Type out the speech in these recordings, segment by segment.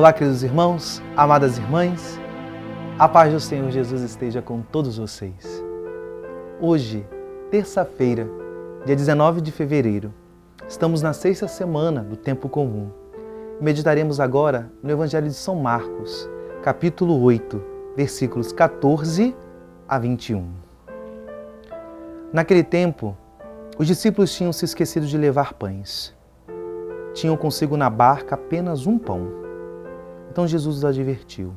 Olá, queridos irmãos, amadas irmãs, a paz do Senhor Jesus esteja com todos vocês. Hoje, terça-feira, dia 19 de fevereiro, estamos na sexta semana do Tempo Comum. Meditaremos agora no Evangelho de São Marcos, capítulo 8, versículos 14 a 21. Naquele tempo, os discípulos tinham se esquecido de levar pães. Tinham consigo na barca apenas um pão. Então Jesus os advertiu: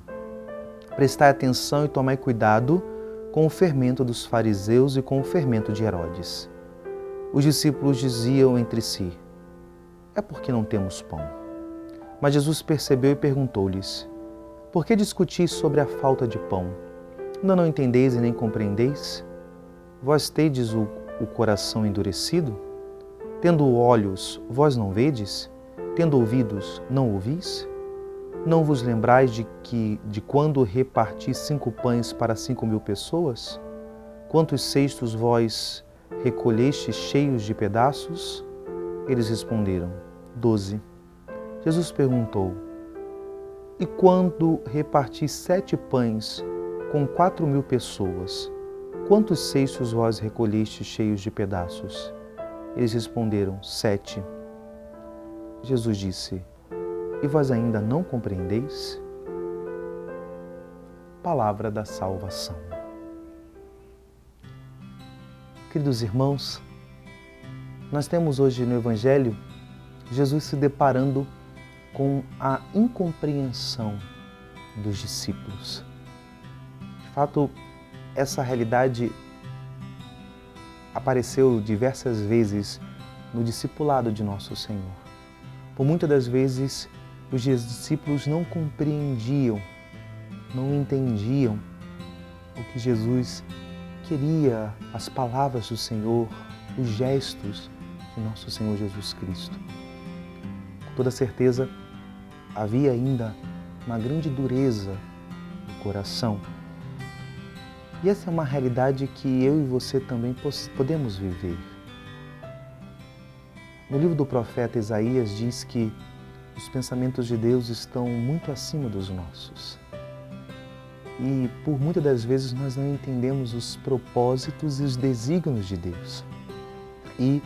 prestai atenção e tomai cuidado com o fermento dos fariseus e com o fermento de Herodes. Os discípulos diziam entre si: é porque não temos pão. Mas Jesus percebeu e perguntou-lhes: por que discutis sobre a falta de pão? Ainda não entendeis e nem compreendeis? Vós tendes o coração endurecido? Tendo olhos, vós não vedes? Tendo ouvidos, não ouvis? Não vos lembrais de quando reparti 5 pães para 5.000 pessoas? Quantos cestos vós recolhestes cheios de pedaços? Eles responderam: 12. Jesus perguntou: e quando reparti 7 pães com 4.000 pessoas, quantos cestos vós recolhestes cheios de pedaços? Eles responderam: 7. Jesus disse: e vós ainda não compreendeis? Palavra da salvação. Queridos irmãos, nós temos hoje no Evangelho Jesus se deparando com a incompreensão dos discípulos. De fato, essa realidade apareceu diversas vezes no discipulado de Nosso Senhor. Por muitas das vezes, os discípulos não compreendiam, não entendiam o que Jesus queria, as palavras do Senhor, os gestos de Nosso Senhor Jesus Cristo. Com toda certeza, havia ainda uma grande dureza no coração. E essa é uma realidade que eu e você também podemos viver. No livro do profeta Isaías diz que os pensamentos de Deus estão muito acima dos nossos. E por muitas das vezes nós não entendemos os propósitos e os desígnios de Deus. E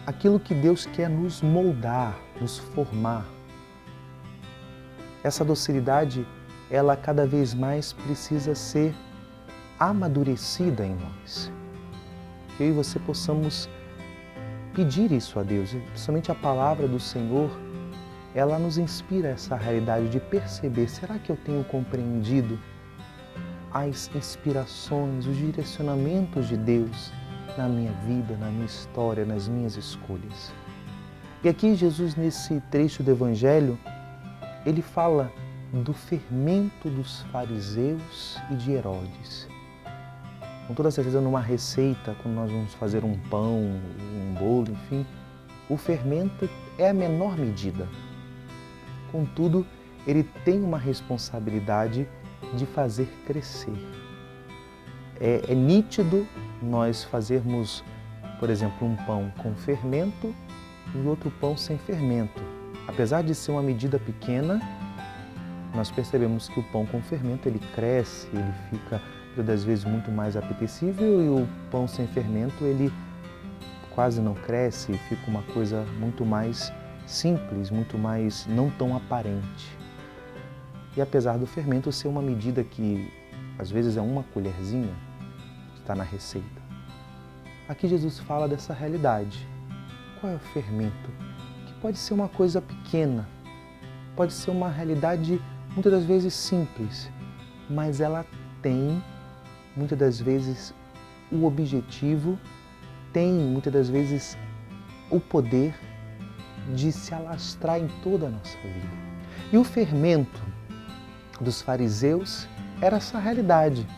aquilo que Deus quer nos moldar, nos formar. Essa docilidade, ela cada vez mais precisa ser amadurecida em nós. Que eu e você possamos pedir isso a Deus. E somente a palavra do Senhor, ela nos inspira essa realidade de perceber, será que eu tenho compreendido as inspirações, os direcionamentos de Deus na minha vida, na minha história, nas minhas escolhas? E aqui Jesus, nesse trecho do Evangelho, ele fala do fermento dos fariseus e de Herodes. Com toda certeza, numa receita, quando nós vamos fazer um pão, um bolo, enfim, o fermento é a menor medida. Contudo, ele tem uma responsabilidade de fazer crescer. É nítido nós fazermos, por exemplo, um pão com fermento e outro pão sem fermento. Apesar de ser uma medida pequena, nós percebemos que o pão com fermento ele cresce, ele fica, das vezes, muito mais apetecível, e o pão sem fermento ele quase não cresce, fica uma coisa muito mais simples, muito mais não tão aparente. E apesar do fermento ser uma medida que às vezes é uma colherzinha, está na receita. Aqui Jesus fala dessa realidade. Qual é o fermento? Que pode ser uma coisa pequena, pode ser uma realidade muitas das vezes simples, mas ela tem muitas das vezes o objetivo, tem muitas das vezes o poder de se alastrar em toda a nossa vida. E o fermento dos fariseus era essa realidade,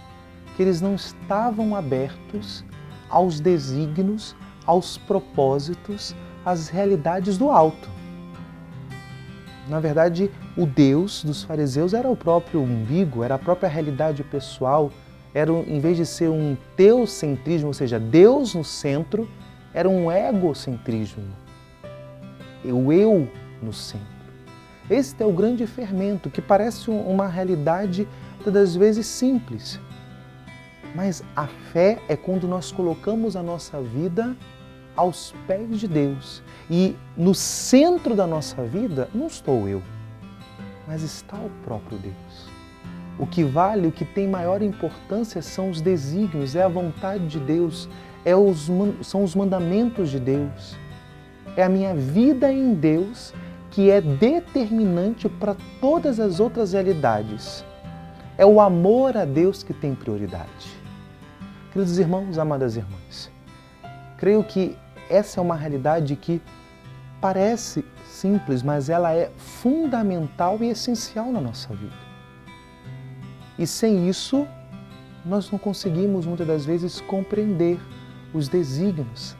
que eles não estavam abertos aos desígnios, aos propósitos, às realidades do alto. Na verdade, o Deus dos fariseus era o próprio umbigo, era a própria realidade pessoal, em vez de ser um teocentrismo, ou seja, Deus no centro, era um egocentrismo. O eu no centro. Este é o grande fermento, que parece uma realidade das vezes simples. Mas a fé é quando nós colocamos a nossa vida aos pés de Deus. E no centro da nossa vida não estou eu, mas está o próprio Deus. O que vale, o que tem maior importância são os desígnios, é a vontade de Deus, são os mandamentos de Deus. É a minha vida em Deus que é determinante para todas as outras realidades. É o amor a Deus que tem prioridade. Queridos irmãos, amadas irmãs, creio que essa é uma realidade que parece simples, mas ela é fundamental e essencial na nossa vida. E sem isso, nós não conseguimos muitas das vezes compreender os desígnios,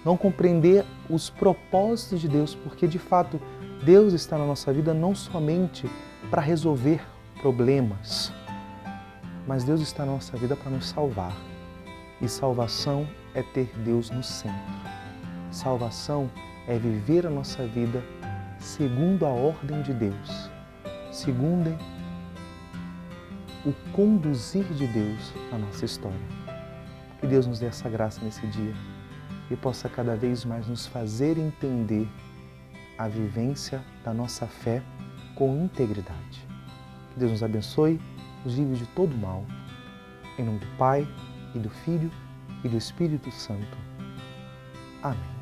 não compreender os propósitos de Deus, porque de fato Deus está na nossa vida não somente para resolver problemas, mas Deus está na nossa vida para nos salvar. E salvação é ter Deus no centro. Salvação é viver a nossa vida segundo a ordem de Deus, segundo o conduzir de Deus na nossa história. Que Deus nos dê essa graça nesse dia e possa cada vez mais nos fazer entender a vivência da nossa fé com integridade. Que Deus nos abençoe, nos livre de todo mal. Em nome do Pai, e do Filho, e do Espírito Santo. Amém.